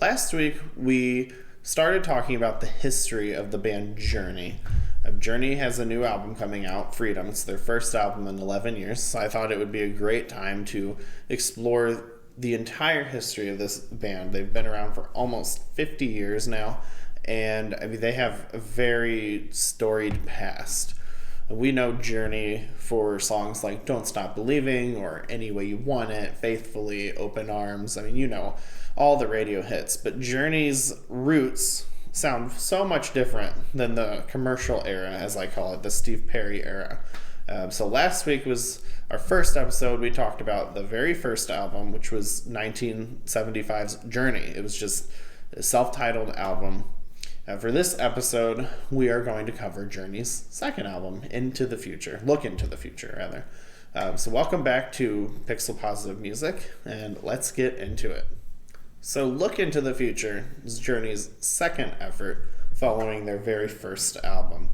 Last week, we started talking about the history of the band Journey. Journey has a new album coming out, Freedom. It's their first album in 11 years, so I thought it would be a great time to explore the entire history of this band. They've been around for almost 50 years now, and they have a very storied past. We know Journey for songs like Don't Stop Believing or Any Way You Want It, Faithfully, Open Arms. All the radio hits. But Journey's roots sound so much different than the commercial era, as I call it, the Steve Perry era. So last week was our first episode. We talked about the very first album, which was 1975's Journey. It was just a self-titled album. For this episode, we are going to cover Journey's second album, Into the Future. Look into the future, rather. So welcome back to Pixel Positive Music, and let's get into it. So Look Into the Future is Journey's second effort following their very first album.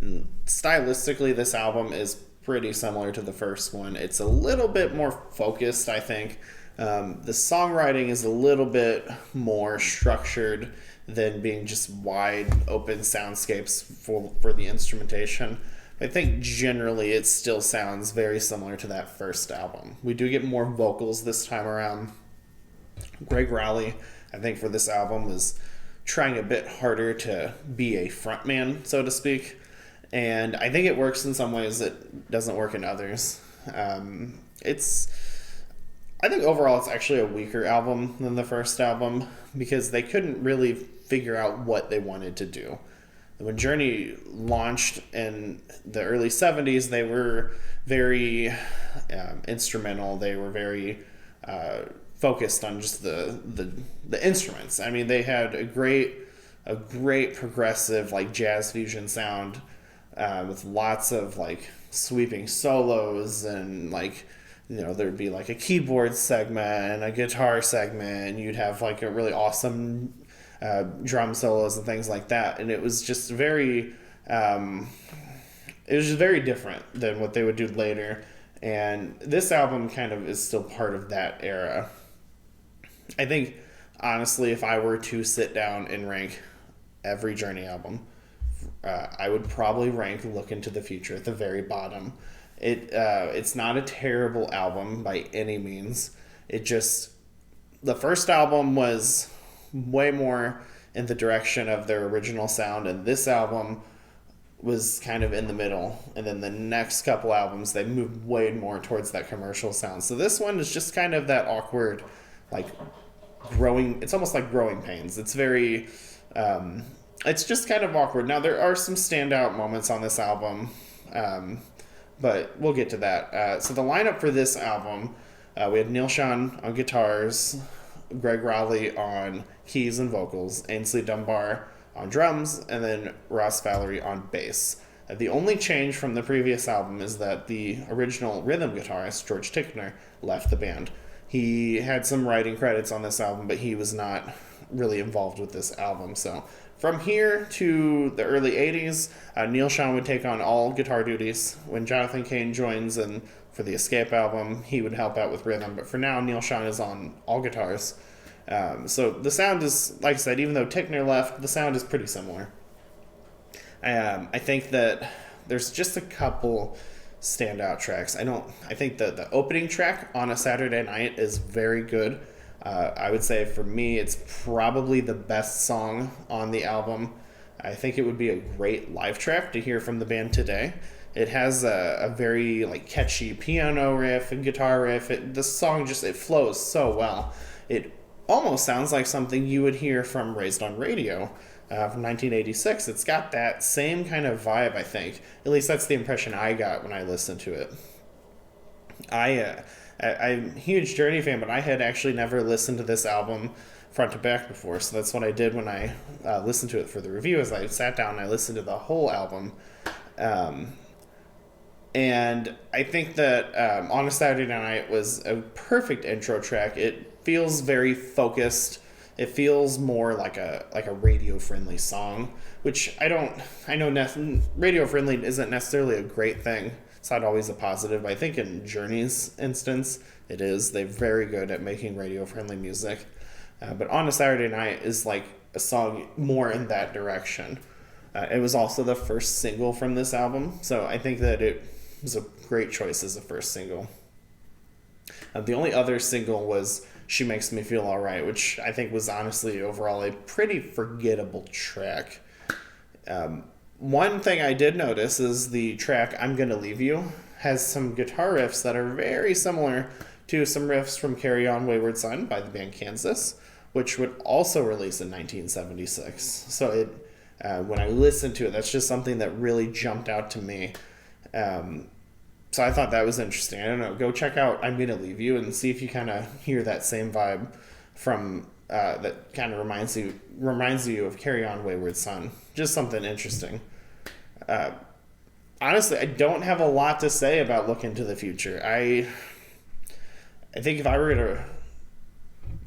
And stylistically, this album is pretty similar to the first one. It's a little bit more focused, I think. The songwriting is a little bit more structured than being just wide open soundscapes for the instrumentation. I think generally it still sounds very similar to that first album. We do get more vocals this time around. Greg Rowley, I think for this album, was trying a bit harder to be a frontman, so to speak. And I think it works in some ways, it doesn't work in others. I think overall it's actually a weaker album than the first album because they couldn't really figure out what they wanted to do. When Journey launched in the early 70s, they were very instrumental. They were very focused on just the instruments. They had a great progressive jazz fusion sound with lots of sweeping solos and there'd be a keyboard segment and a guitar segment, and you'd have a really awesome drum solos and things like that. And it was just very different than what they would do later. And this album kind of is still part of that era. I think, honestly, if I were to sit down and rank every Journey album, I would probably rank Look Into the Future at the very bottom. It's not a terrible album by any means. The first album was way more in the direction of their original sound, and this album was kind of in the middle. And then the next couple albums, they moved way more towards that commercial sound. So this one is just kind of that awkward, growing. It's almost like growing pains. It's very, it's just kind of awkward. Now there are some standout moments on this album, but we'll get to that. So the lineup for this album, we had Neal Schon on guitars, Greg Rowley on keys and vocals, Ainsley Dunbar on drums, and then Ross Valory on bass. The only change from the previous album is that the original rhythm guitarist, George Tickner, left the band. He had some writing credits on this album, but he was not really involved with this album. So from here to the early 80s, Neal Schon would take on all guitar duties. When Jonathan Cain joins and for the Escape album, he would help out with rhythm. But for now, Neal Schon is on all guitars. So the sound is, like I said, even though Tickner left, the sound is pretty similar. I think that there's just a couple standout tracks. I think the opening track, On a Saturday Night, is very good. I would say for me it's probably the best song on the album. I think it would be a great live track to hear from the band today. It has a very catchy piano riff and guitar riff. The song it flows so well. It almost sounds like something you would hear from Raised on Radio from 1986. It's got that same kind of vibe, I think. At least that's the impression I got when I listened to it. I'm a huge Journey fan, but I had actually never listened to this album front to back before, so that's what I did when I listened to it for the review, is I sat down and I listened to the whole album. And I think that On a Saturday Night was a perfect intro track. It feels very focused. It feels more like a radio-friendly song, which I know radio-friendly isn't necessarily a great thing. It's not always a positive. I think in Journey's instance, it is. They're very good at making radio-friendly music. But On a Saturday Night is like a song more in that direction. It was also the first single from this album, so I think that it was a great choice as a first single. The only other single was She Makes Me Feel Alright, which I think was honestly overall a pretty forgettable track. One thing I did notice is the track I'm Gonna Leave You has some guitar riffs that are very similar to some riffs from Carry On Wayward Son by the band Kansas, which would also release in 1976. So when I listened to it, that's just something that really jumped out to me. So I thought that was interesting. I don't know. Go check out I'm Gonna Leave You and see if you kind of hear that same vibe from that kind of reminds you of Carry On Wayward Son. Just something interesting. Honestly, I don't have a lot to say about Look Into the Future. I think if I were to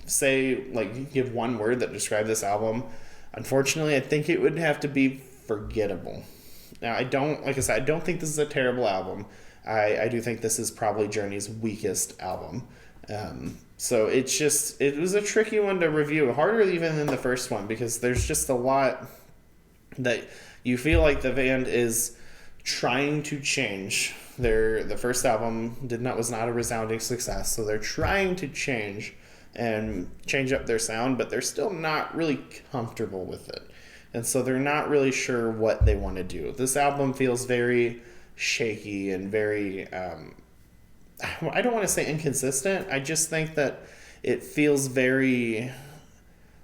say, like, give one word that described this album, unfortunately, I think it would have to be forgettable. Now, I don't think this is a terrible album. I do think this is probably Journey's weakest album. So it was a tricky one to review, harder even than the first one, because there's just a lot that you feel like the band is trying to change. The first album was not a resounding success, so they're trying to change and change up their sound, but they're still not really comfortable with it. And so they're not really sure what they want to do. This album feels very shaky and very, I don't want to say inconsistent. I just think that it feels very,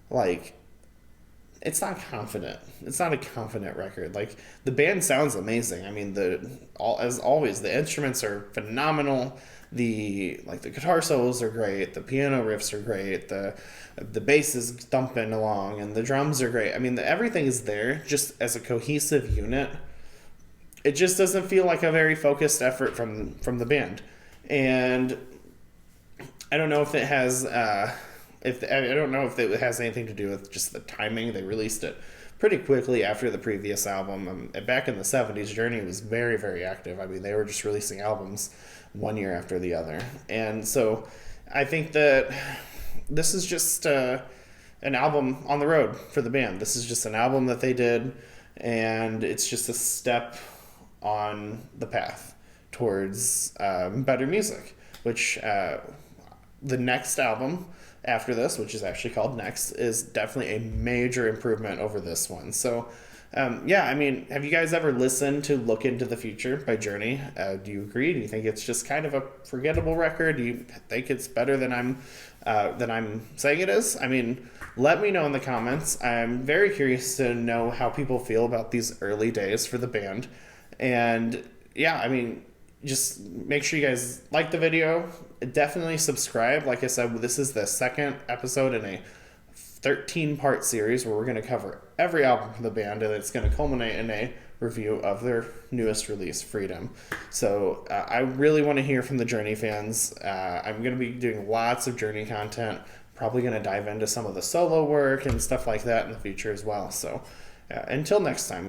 like, it's not confident. It's not a confident record. Like, the band sounds amazing. I mean, as always, the instruments are phenomenal. The guitar solos are great. The piano riffs are great. The bass is thumping along, and the drums are great. I mean, everything is there, just as a cohesive unit. It just doesn't feel like a very focused effort from the band, and I don't know if it has. I don't know if it has anything to do with just the timing. They released it pretty quickly after the previous album. Back in the 70s, Journey was very, very active. I mean, they were just releasing albums one year after the other. And so I think that this is just an album on the road for the band. This is just an album that they did, and it's just a step on the path towards better music, which the next album after this, which is actually called Next, is definitely a major improvement over this one. So, I mean, have you guys ever listened to Look Into the Future by Journey? Do you agree? Do you think it's just kind of a forgettable record? Do you think it's better than I'm saying it is? I mean, let me know in the comments. I'm very curious to know how people feel about these early days for the band. And yeah, I mean, just make sure you guys like the video. Definitely subscribe. Like I said, this is the second episode in a 13-part series where we're going to cover every album from the band, and it's going to culminate in a review of their newest release, Freedom. So I really want to hear from the Journey fans. I'm going to be doing lots of Journey content, probably going to dive into some of the solo work and stuff like that in the future as well. So until next time.